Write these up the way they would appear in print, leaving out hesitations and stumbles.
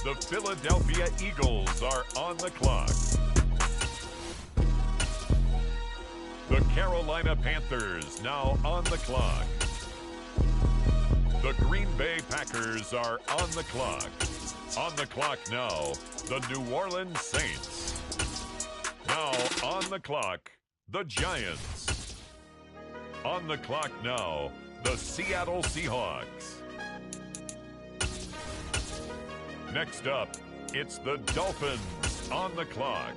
The Philadelphia Eagles are on the clock. The Carolina Panthers now on the clock. The Green Bay Packers are on the clock. On the clock now, the New Orleans Saints. Now on the clock, the Giants. On the clock now, the Seattle Seahawks. Next up, it's the Dolphins on the clock.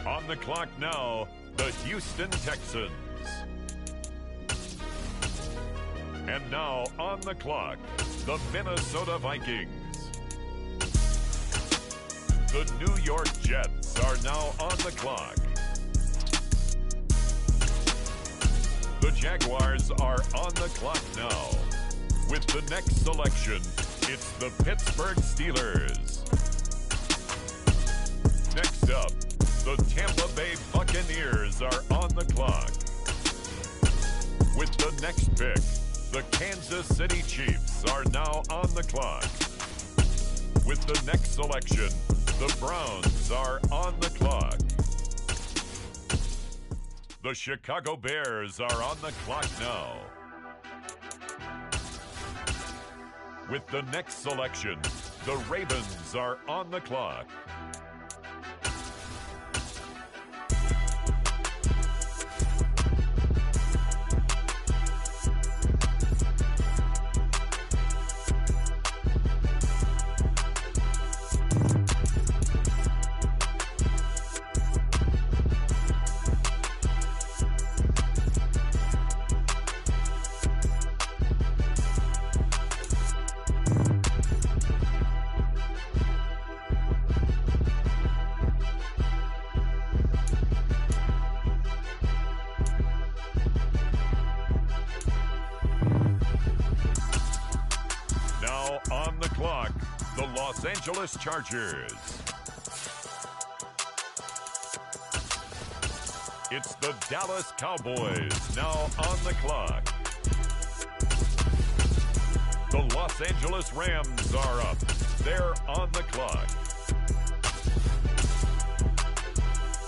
On the clock now, the Houston Texans. And now on the clock, the Minnesota Vikings. The New York Jets are now on the clock. The Jaguars are on the clock now. With the next selection, it's the Pittsburgh Steelers. Next up, the Tampa Bay Buccaneers are on the clock. With the next pick, the Kansas City Chiefs are now on the clock. With the next selection, the Browns are on the clock. The Chicago Bears are on the clock now. With the next selection, the Ravens are on the clock. On the clock, the Los Angeles Chargers. It's the Dallas Cowboys now on the clock. The Los Angeles Rams are up. They're on the clock.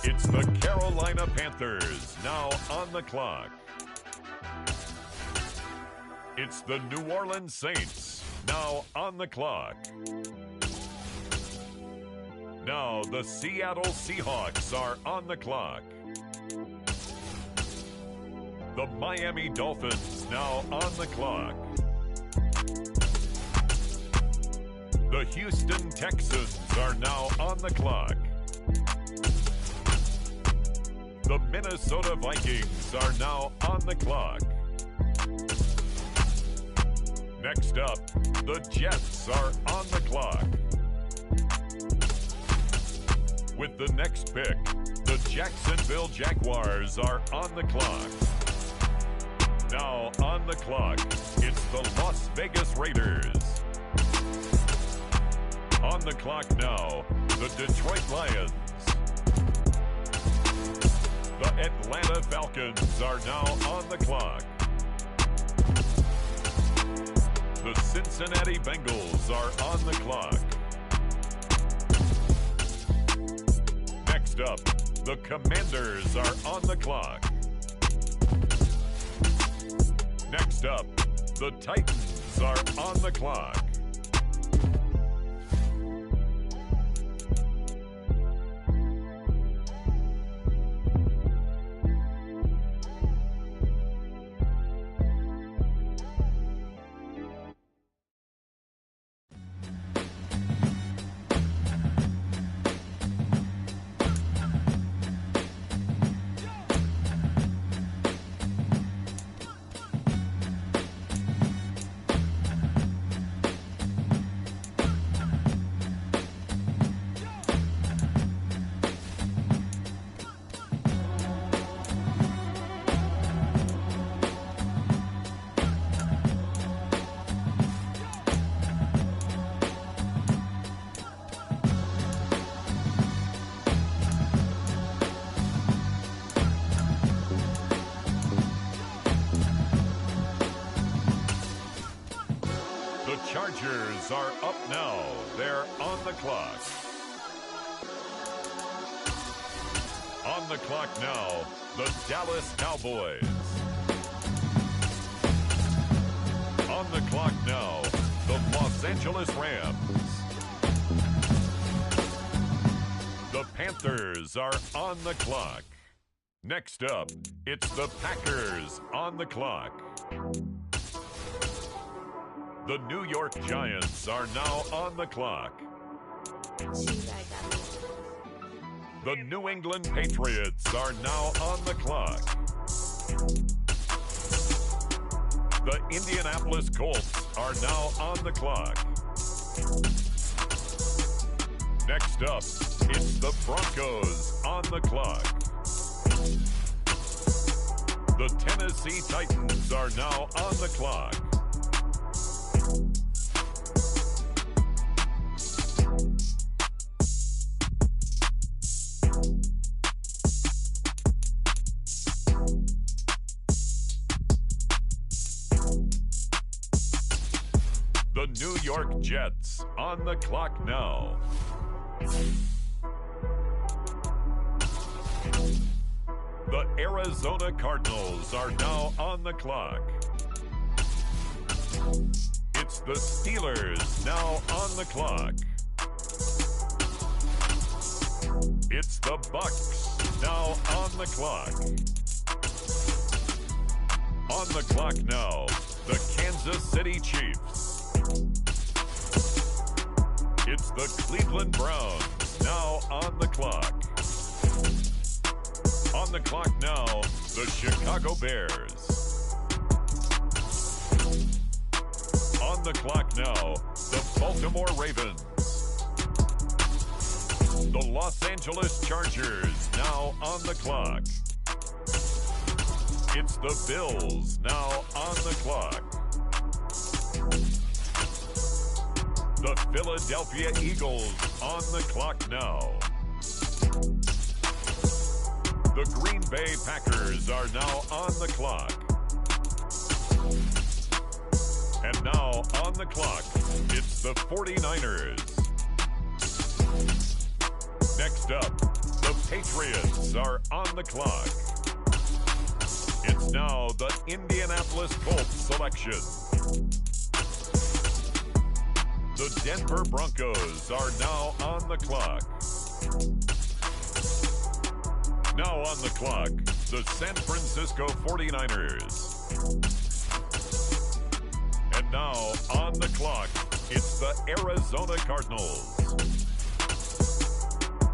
It's the Carolina Panthers now on the clock. It's the New Orleans Saints now on the clock. Now the Seattle Seahawks are on the clock. The Miami Dolphins now on the clock. The Houston Texans are now on the clock. The Minnesota Vikings are now on the clock. Next up, the Jets are on the clock. With the next pick, the Jacksonville Jaguars are on the clock. Now on the clock, it's the Las Vegas Raiders. On the clock now, the Detroit Lions. The Atlanta Falcons are now on the clock. The Cincinnati Bengals are on the clock. Next up, the Commanders are on the clock. Next up, the Titans are on the clock. Chargers are up now. They're on the clock. On the clock now, the Dallas Cowboys. On the clock now, the Los Angeles Rams. The Panthers are on the clock. Next up, it's the Packers on the clock. The New York Giants are now on the clock. The New England Patriots are now on the clock. The Indianapolis Colts are now on the clock. Next up, it's the Broncos on the clock. The Tennessee Titans are now on the clock. The New York Jets on the clock now. The Arizona Cardinals are now on the clock. It's the Steelers now on the clock. It's the Bucks now on the clock. On the clock now, the Kansas City Chiefs. It's the Cleveland Browns now on the clock. On the clock now, the Chicago Bears. On the clock now, the Baltimore Ravens. The Los Angeles Chargers now on the clock. It's the Bills now on the clock. The Philadelphia Eagles on the clock now. The Green Bay Packers are now on the clock. And now on the clock, it's the 49ers. Next up, the Patriots are on the clock. It's now the Indianapolis Colts selection. The Denver Broncos are now on the clock. Now on the clock, the San Francisco 49ers. And now on the clock, it's the Arizona Cardinals.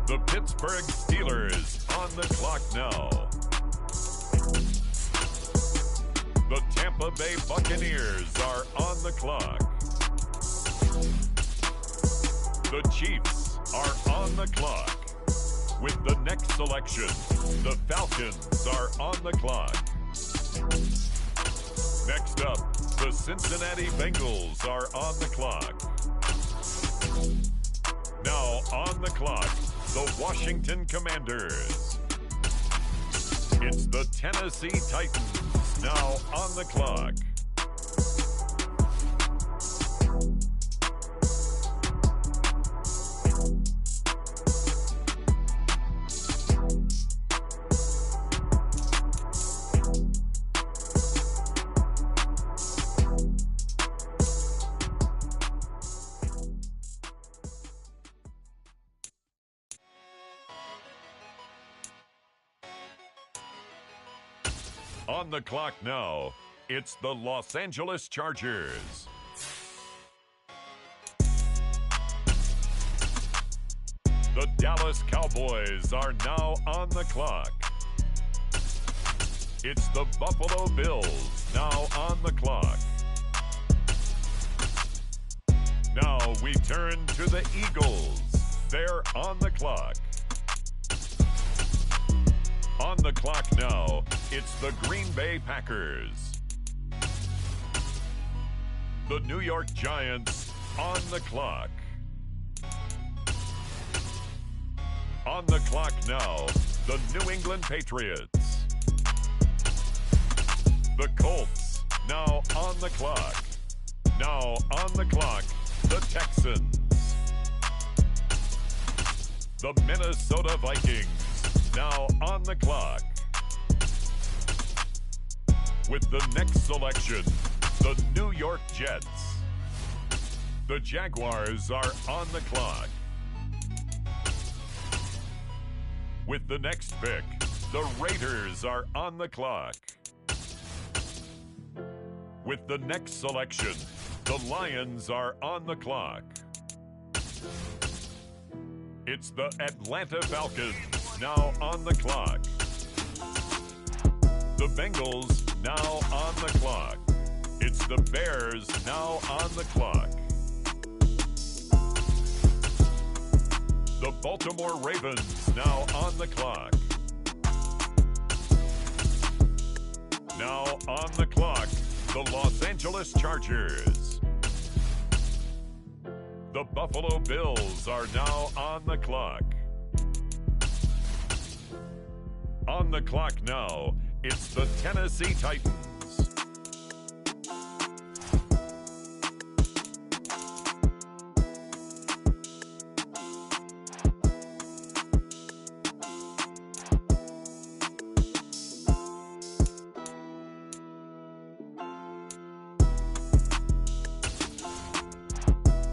The Pittsburgh Steelers on the clock now. The Tampa Bay Buccaneers are on the clock. The Chiefs are on the clock. With the next selection, the Falcons are on the clock. Next up, the Cincinnati Bengals are on the clock. Now on the clock, the Washington Commanders. It's the Tennessee Titans now on the clock. On the clock now, it's the Los Angeles Chargers. The Dallas Cowboys are now on the clock. It's the Buffalo Bills now on the clock. Now we turn to the Eagles. They're on the clock. On the clock now, it's the Green Bay Packers. The New York Giants on the clock. On the clock now, the New England Patriots. The Colts now on the clock. Now on the clock, the Texans. The Minnesota Vikings, now on the clock. With the next selection, the New York Jets. The Jaguars are on the clock. With the next pick, the Raiders are on the clock. With the next selection, the Lions are on the clock. It's the Atlanta Falcons, now on the clock. The Bengals, now on the clock. It's the Bears, now on the clock. The Baltimore Ravens, now on the clock. Now on the clock, the Los Angeles Chargers. The Buffalo Bills are now on the clock. On the clock now, it's the Tennessee Titans.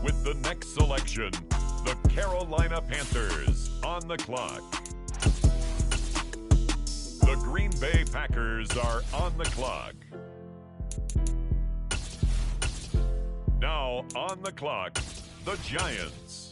With the next selection, the Carolina Panthers on the clock. The Green Bay Packers are on the clock. Now on the clock, the Giants.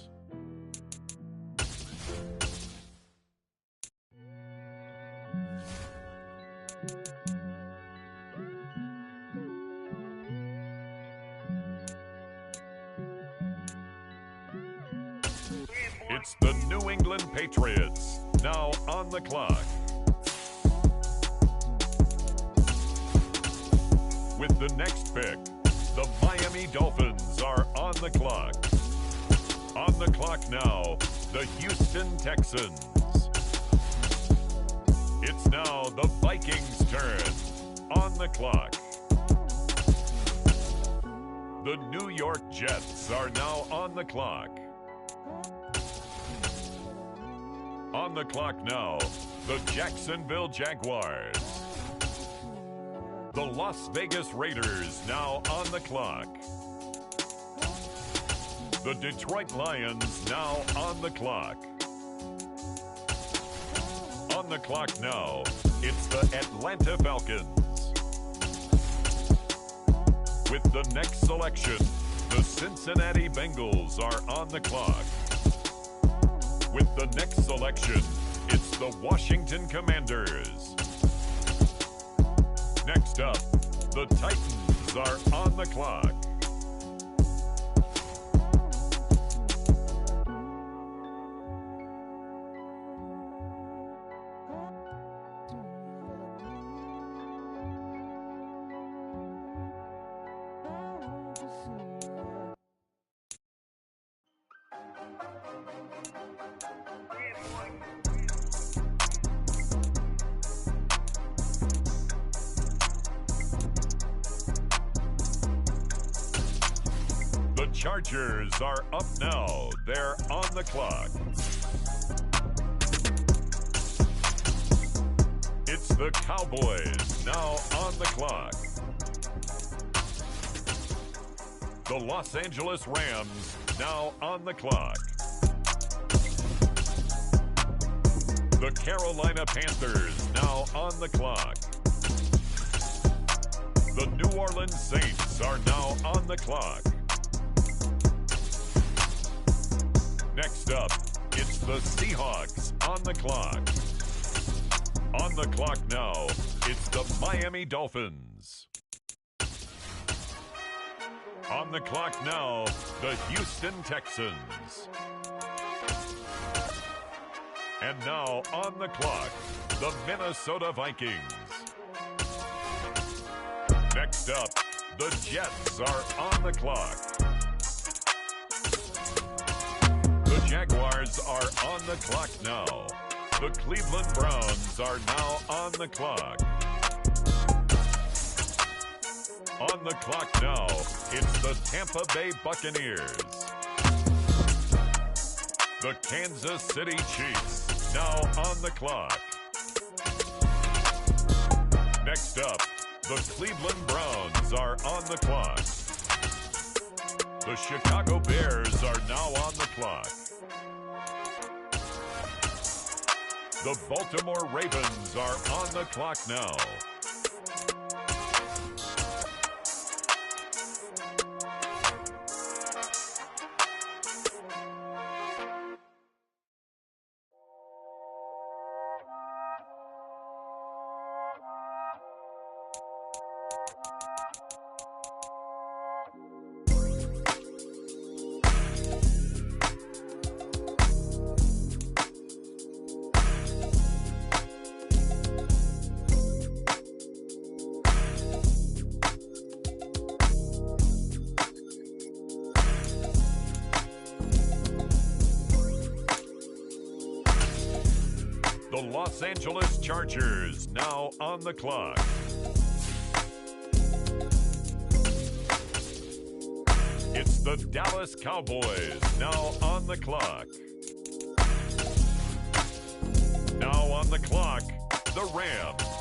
It's the New England Patriots, now on the clock. With the next pick, the Miami Dolphins are on the clock. On the clock now, the Houston Texans. It's now the Vikings' turn. On the clock. The New York Jets are now on the clock. On the clock now, the Jacksonville Jaguars. The Las Vegas Raiders now on the clock. The Detroit Lions now on the clock. On the clock now, it's the Atlanta Falcons. With the next selection, the Cincinnati Bengals are on the clock. With the next selection, it's the Washington Commanders. Next up, the Titans are on the clock. The Chargers are up now. They're on the clock. It's the Cowboys now on the clock. The Los Angeles Rams now on the clock. The Carolina Panthers now on the clock. The New Orleans Saints are now on the clock. Next up, it's the Seahawks on the clock. On the clock now, it's the Miami Dolphins. On the clock now, the Houston Texans. And now on the clock, the Minnesota Vikings. Next up, the Jets are on the clock. The Jaguars are on the clock now. The Cleveland Browns are now on the clock. On the clock now, it's the Tampa Bay Buccaneers. The Kansas City Chiefs, now on the clock. Next up, the Cleveland Browns are on the clock. The Chicago Bears are now on the clock. The Baltimore Ravens are on the clock now. The Los Angeles Chargers now on the clock. It's the Dallas Cowboys now on the clock. Now on the clock, the Rams.